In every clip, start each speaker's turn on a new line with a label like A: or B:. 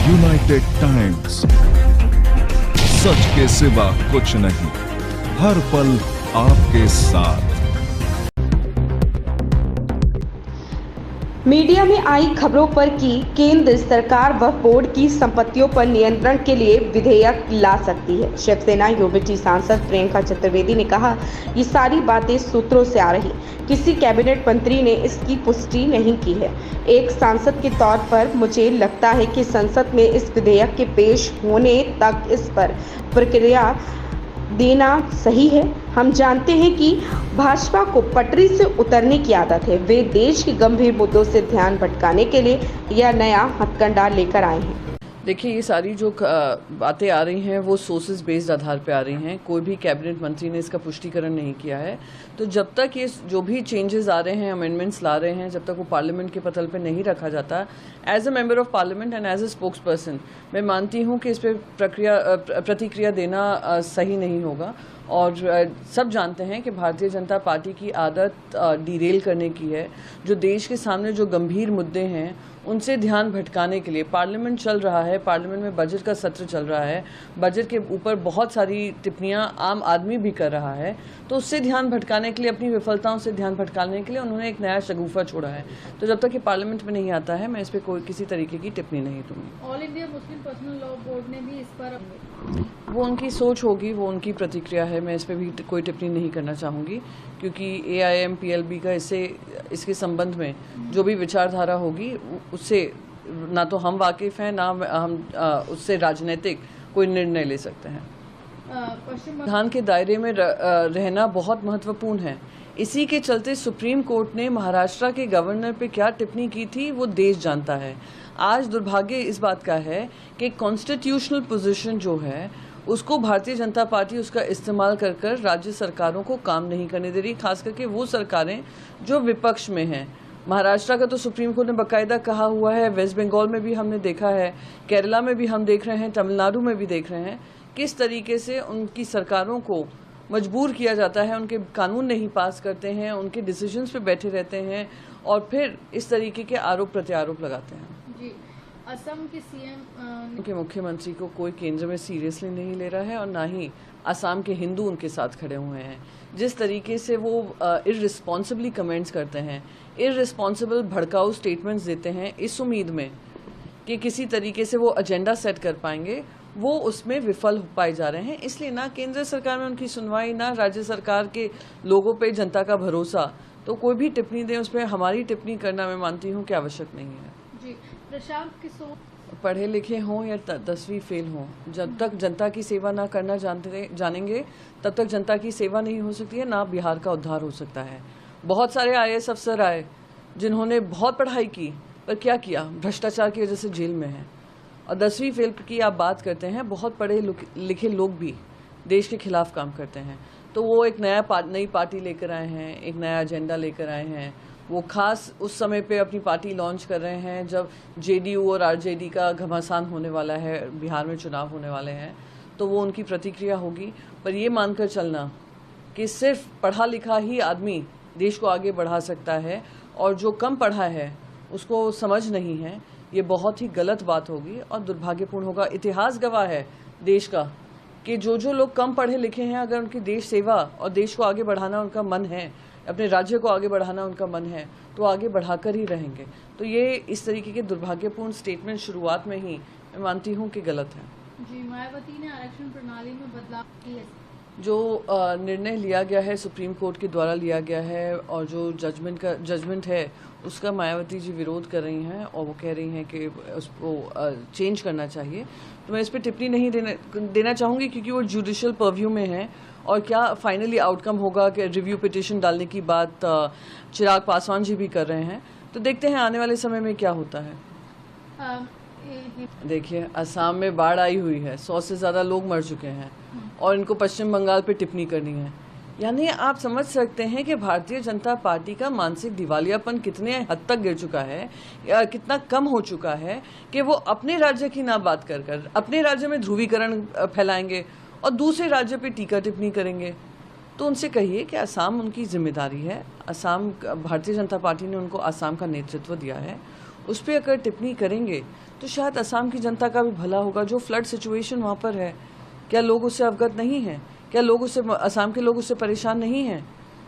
A: United times, सच के सिवा कुछ नहीं, हर पल आपके साथ।
B: मीडिया में आई खबरों पर कि केंद्र सरकार व बोर्ड की संपत्तियों पर नियंत्रण के लिए विधेयक ला सकती है। शिवसेना यूबीटी सांसद प्रियंका चतुर्वेदी ने कहा, ये सारी बातें सूत्रों से आ रही, किसी कैबिनेट मंत्री ने इसकी पुष्टि नहीं की है। एक सांसद के तौर पर मुझे लगता है कि संसद में इस विधेयक के पेश होने तक इस पर प्रक्रिया देना सही है। हम जानते हैं कि भाजपा को पटरी से उतरने की आदत है। वे देश के गंभीर मुद्दों से ध्यान भटकाने के लिए यह नया हथकंडा लेकर आए हैं।
C: देखिए, ये सारी जो बातें आ रही हैं वो सोर्सेज बेस्ड आधार पे आ रही हैं। कोई भी कैबिनेट मंत्री ने इसका पुष्टिकरण नहीं किया है। तो जब तक ये जो भी चेंजेस आ रहे हैं, अमेंडमेंट्स ला रहे हैं, जब तक वो पार्लियामेंट के पटल पे नहीं रखा जाता, as a member of parliament and as a spokesperson मैं मानती हूँ कि इस पर प्रतिक्रिया देना सही नहीं होगा। और सब जानते हैं कि भारतीय जनता पार्टी की आदत डिरेल करने की है। जो देश के सामने जो गंभीर मुद्दे हैं उनसे ध्यान भटकाने के लिए पार्लियामेंट चल रहा है, पार्लियामेंट में बजट का सत्र चल रहा है, बजट के ऊपर बहुत सारी टिप्पणियां आम आदमी भी कर रहा है, तो उससे ध्यान भटकाने के लिए, अपनी विफलताओं से ध्यान भटकाने के लिए उन्होंने एक नया शगुफा छोड़ा है। तो जब तक ये पार्लियामेंट में नहीं आता है, मैं इस पर कोई किसी तरीके की टिप्पणी नहीं दूंगी।
D: All India Muslim personal law board ने भी इस पर
C: वो उनकी सोच होगी, वो उनकी प्रतिक्रिया है। मैं इस पर भी कोई टिप्पणी नहीं करना चाहूँगी, क्योंकि AIM-PLB का इसके संबंध में जो भी विचारधारा होगी उससे ना तो हम वाकिफ़ हैं, ना हम उससे राजनीतिक कोई निर्णय ले सकते हैं। संविधान के दायरे में रहना बहुत महत्वपूर्ण है। इसी के चलते सुप्रीम कोर्ट ने महाराष्ट्र के गवर्नर पे क्या टिप्पणी की थी वो देश जानता है। आज दुर्भाग्य इस बात का है कि कॉन्स्टिट्यूशनल पोजीशन जो है उसको भारतीय जनता पार्टी उसका इस्तेमाल कर कर राज्य सरकारों को काम नहीं करने दे रही, खास करके वो सरकारें जो विपक्ष में हैं। महाराष्ट्र का तो सुप्रीम कोर्ट ने बाकायदा कहा हुआ है, वेस्ट बंगाल में भी हमने देखा है, केरला में भी हम देख रहे हैं, तमिलनाडु में भी देख रहे हैं किस तरीके से उनकी सरकारों को मजबूर किया जाता है, उनके कानून नहीं पास करते हैं, उनके डिसीजंस पे बैठे रहते हैं और फिर इस तरीके के आरोप प्रत्यारोप लगाते हैं।
D: जी, असम के सीएम
C: उनके मुख्यमंत्री को कोई केंद्र में सीरियसली नहीं ले रहा है और ना ही असम के हिंदू उनके साथ खड़े हुए हैं। जिस तरीके से वो इररिस्पॉन्सिबली कमेंट्स करते हैं, इररिस्पॉन्सिबल भड़काऊ स्टेटमेंट्स देते हैं इस उम्मीद में कि किसी तरीके से वो एजेंडा सेट कर पाएंगे, वो उसमें विफल हो पाए जा रहे हैं। इसलिए ना केंद्र सरकार में उनकी सुनवाई, ना राज्य सरकार के लोगों पे जनता का भरोसा। तो कोई भी टिप्पणी दें, उस पर हमारी टिप्पणी करना मैं मानती हूँ कि आवश्यक नहीं है।
D: जी, प्रशांत किशोर
C: पढ़े लिखे हों या 10वीं फेल हों, जब तक जनता की सेवा ना करना जानेंगे तब तक जनता की सेवा नहीं हो सकती है, ना बिहार का उद्धार हो सकता है। बहुत सारे IAS अफसर आए जिन्होंने बहुत पढ़ाई की, पर क्या किया? भ्रष्टाचार की वजह से जेल में है। और 10वीं फेल की आप बात करते हैं, बहुत पढ़े लिखे लोग भी देश के खिलाफ काम करते हैं। तो वो एक नई पार्टी लेकर आए हैं, एक नया एजेंडा लेकर आए हैं। वो खास उस समय पे अपनी पार्टी लॉन्च कर रहे हैं जब JDU और RJD का घमासान होने वाला है, बिहार में चुनाव होने वाले हैं। तो वो उनकी प्रतिक्रिया होगी। पर ये मानकर चलना कि सिर्फ पढ़ा लिखा ही आदमी देश को आगे बढ़ा सकता है और जो कम पढ़ा है उसको समझ नहीं है, ये बहुत ही गलत बात होगी और दुर्भाग्यपूर्ण होगा। इतिहास गवाह है देश का कि जो लोग कम पढ़े लिखे हैं, अगर उनकी देश सेवा और देश को आगे बढ़ाना उनका मन है, अपने राज्य को आगे बढ़ाना उनका मन है, तो आगे बढ़ाकर ही रहेंगे। तो ये इस तरीके के दुर्भाग्यपूर्ण स्टेटमेंट शुरुआत में ही मैं मानती हूँ कि गलत है।
D: जी, मायावती ने आरक्षण प्रणाली में बदलाव किए।
C: जो निर्णय लिया गया है सुप्रीम कोर्ट के द्वारा लिया गया है और जो जजमेंट है उसका मायावती जी विरोध कर रही हैं और वो कह रही हैं कि उसको चेंज करना चाहिए। तो मैं इस पर टिप्पणी नहीं देना चाहूँगी क्योंकि वो जुडिशियल पर्व्यू में है। और क्या फाइनली आउटकम होगा कि रिव्यू पिटिशन डालने की बात चिराग पासवान जी भी कर रहे हैं। तो देखते हैं आने वाले समय में क्या होता है। देखिए, असम में बाढ़ आई हुई है, 100 से ज़्यादा लोग मर चुके हैं और इनको पश्चिम बंगाल पे टिप्पणी करनी है। यानी आप समझ सकते हैं कि भारतीय जनता पार्टी का मानसिक दिवालियापन कितने हद तक गिर चुका है या कितना कम हो चुका है कि वो अपने राज्य की ना बात कर अपने राज्य में ध्रुवीकरण फैलाएंगे और दूसरे राज्य पे टीका टिप्पणी करेंगे। तो उनसे कहिए कि असम उनकी जिम्मेदारी है। असम, भारतीय जनता पार्टी ने उनको असम का नेतृत्व दिया है, उस पर अगर टिप्पणी करेंगे तो शायद असम की जनता का भी भला होगा। जो फ्लड सिचुएशन वहाँ पर है, क्या लोग उससे अवगत नहीं हैं? क्या लोग उससे, असम के लोग उससे परेशान नहीं हैं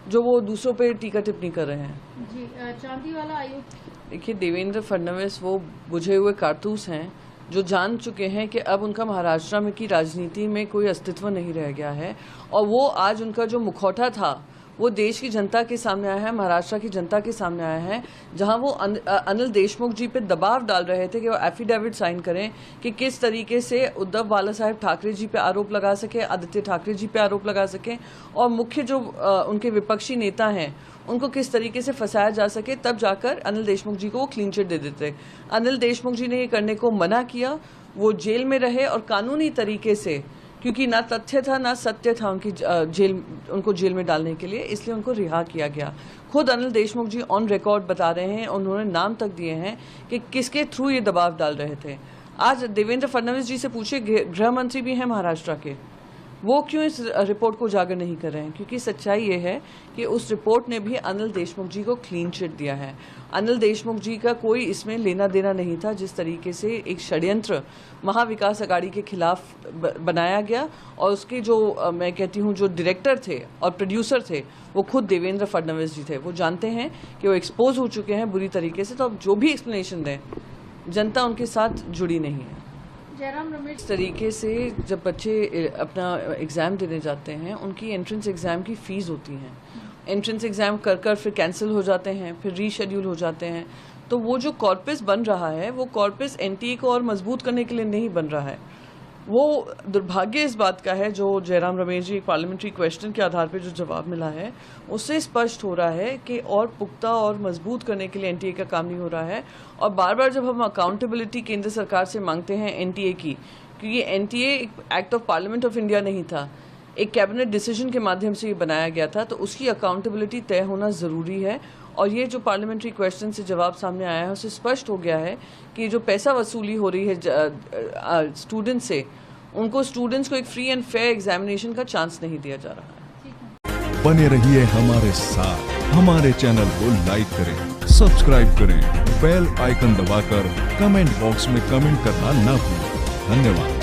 C: जो वो दूसरों पे टीका टिप्पणी कर रहे हैं?
D: जी, चांदीवाला आयुक्त।
C: देखिए, देवेंद्र फडणवीस वो बुझे हुए कारतूस हैं जो जान चुके हैं कि अब उनका महाराष्ट्र में की राजनीति में कोई अस्तित्व नहीं रह गया है। और वो आज उनका जो मुखौटा था वो देश की जनता के सामने आया है, महाराष्ट्र की जनता के सामने आया है, जहां वो अनिल देशमुख जी पे दबाव डाल रहे थे कि वो एफिडेविट साइन करें कि किस तरीके से उद्धव बाला साहेब ठाकरे जी पे आरोप लगा सके, आदित्य ठाकरे जी पे आरोप लगा सके, और मुख्य जो उनके विपक्षी नेता हैं उनको किस तरीके से फंसाया जा सके। तब जाकर अनिल देशमुख जी को वो क्लीन चिट दे देते। अनिल देशमुख जी ने ये करने को मना किया, वो जेल में रहे और कानूनी तरीके से, क्योंकि ना तथ्य था ना सत्य था उनको जेल में डालने के लिए, इसलिए उनको रिहा किया गया। खुद अनिल देशमुख जी ऑन रिकॉर्ड बता रहे हैं, उन्होंने नाम तक दिए हैं कि किसके थ्रू ये दबाव डाल रहे थे। आज देवेंद्र फडणवीस जी से पूछे, गृह मंत्री भी हैं महाराष्ट्र के, वो क्यों इस रिपोर्ट को उजागर नहीं कर रहे हैं? क्योंकि सच्चाई ये है कि उस रिपोर्ट ने भी अनिल देशमुख जी को क्लीन चिट दिया है। अनिल देशमुख जी का कोई इसमें लेना देना नहीं था। जिस तरीके से एक षड्यंत्र महाविकास अघाड़ी के खिलाफ बनाया गया, और उसके जो मैं कहती हूँ जो डायरेक्टर थे और प्रोड्यूसर थे वो खुद देवेंद्र फडणवीस जी थे। वो जानते हैं कि वो एक्सपोज हो चुके हैं बुरी तरीके से, तो अब जो भी एक्सप्लेनेशन दें, जनता उनके साथ जुड़ी नहीं है।
D: जयराम रमेश।
C: इस तरीके से जब बच्चे अपना एग्ज़ाम देने जाते हैं, उनकी एंट्रेंस एग्ज़ाम की फ़ीस होती है। एंट्रेंस एग्ज़ाम कर फिर कैंसिल हो जाते हैं, फिर रीशेड्यूल हो जाते हैं। तो वो जो कॉर्पस बन रहा है, वो कॉर्पस एनटीए को और मजबूत करने के लिए नहीं बन रहा है। वो दुर्भाग्य इस बात का है, जो जयराम रमेश जी पार्लियामेंट्री क्वेश्चन के आधार पर जो जवाब मिला है उससे स्पष्ट हो रहा है कि और पुख्ता और मजबूत करने के लिए एनटीए का काम नहीं हो रहा है। और बार बार जब हम अकाउंटेबिलिटी केंद्र सरकार से मांगते हैं एनटीए की, क्योंकि एनटीए एक act of parliament of India नहीं था, एक कैबिनेट डिसीजन के माध्यम से ये बनाया गया था, तो उसकी अकाउंटेबिलिटी तय होना ज़रूरी है। और ये जो पार्लियामेंट्री क्वेश्चन से जवाब सामने आया है उससे स्पष्ट हो गया है कि जो पैसा वसूली हो रही है स्टूडेंट से, उनको स्टूडेंट्स को एक फ्री एंड फेयर एग्जामिनेशन का चांस नहीं दिया जा रहा है।
A: बने रहिए हमारे साथ, हमारे चैनल को लाइक करें, सब्सक्राइब करें, बेल आइकन दबाकर कमेंट बॉक्स में कमेंट करना ना भूलें। धन्यवाद।